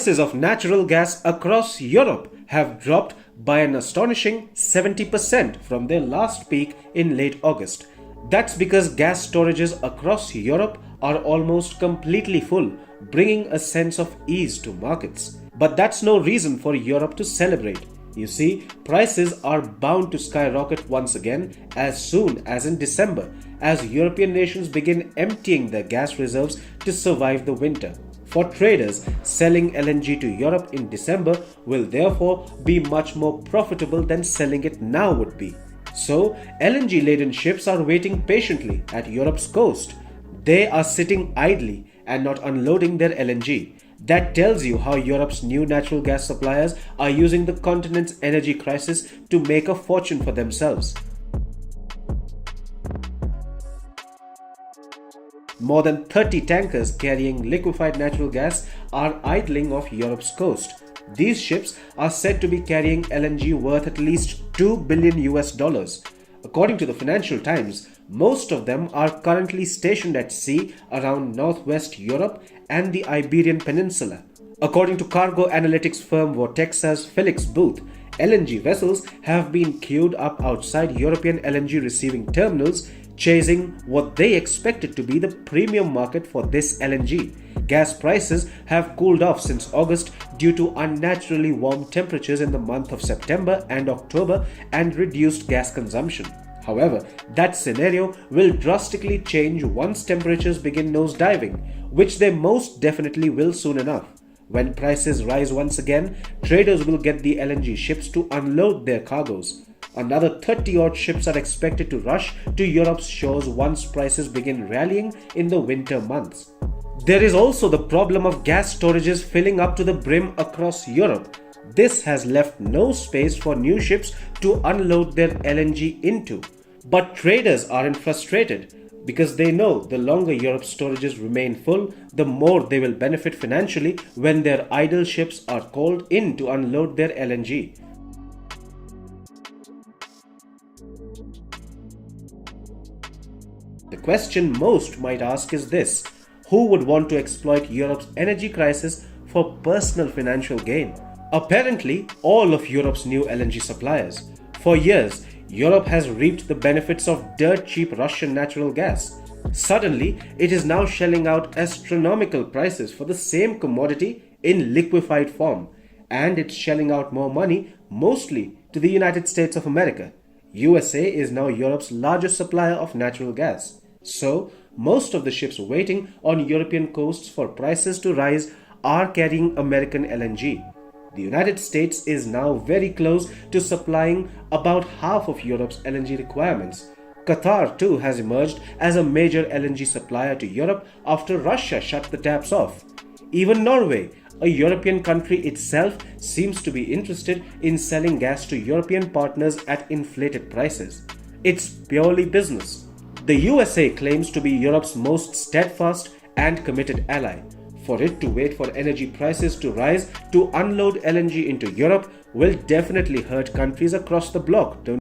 Prices of natural gas across Europe have dropped by an astonishing 70% from their last peak in late August. That's because gas storages across Europe are almost completely full, bringing a sense of ease to markets. But that's no reason for Europe to celebrate. You see, prices are bound to skyrocket once again as soon as in December, as European nations begin emptying their gas reserves to survive the winter. For traders, selling LNG to Europe in December will therefore be much more profitable than selling it now would be. So, LNG-laden ships are waiting patiently at Europe's coast. They are sitting idly and not unloading their LNG. That tells you how Europe's new natural gas suppliers are using the continent's energy crisis to make a fortune for themselves. More than 30 tankers carrying liquefied natural gas are idling off Europe's coast. These ships are said to be carrying LNG worth at least $2 billion. According to the Financial Times, most of them are currently stationed at sea around northwest Europe and the Iberian Peninsula. According to cargo analytics firm Vortexa's Felix Booth, LNG vessels have been queued up outside European LNG receiving terminals, chasing what they expected to be the premium market for this LNG. Gas prices have cooled off since August due to unnaturally warm temperatures in the month of September and October and reduced gas consumption. However, that scenario will drastically change once temperatures begin nosediving, which they most definitely will soon enough. When prices rise once again, traders will get the LNG ships to unload their cargoes. Another 30-odd ships are expected to rush to Europe's shores once prices begin rallying in the winter months. There is also the problem of gas storages filling up to the brim across Europe. This has left no space for new ships to unload their LNG into. But traders aren't frustrated because they know the longer Europe's storages remain full, the more they will benefit financially when their idle ships are called in to unload their LNG. The question most might ask is this: who would want to exploit Europe's energy crisis for personal financial gain? Apparently, all of Europe's new LNG suppliers. For years, Europe has reaped the benefits of dirt cheap Russian natural gas. Suddenly, it is now shelling out astronomical prices for the same commodity in liquefied form, and it's shelling out more money mostly to the United States of America. USA is now Europe's largest supplier of natural gas. So, most of the ships waiting on European coasts for prices to rise are carrying American LNG. The United States is now very close to supplying about half of Europe's LNG requirements. Qatar too has emerged as a major LNG supplier to Europe after Russia shut the taps off. Even Norway, a European country itself, seems to be interested in selling gas to European partners at inflated prices. It's purely business. The USA claims to be Europe's most steadfast and committed ally. For it to wait for energy prices to rise to unload LNG into Europe will definitely hurt countries across the bloc, don't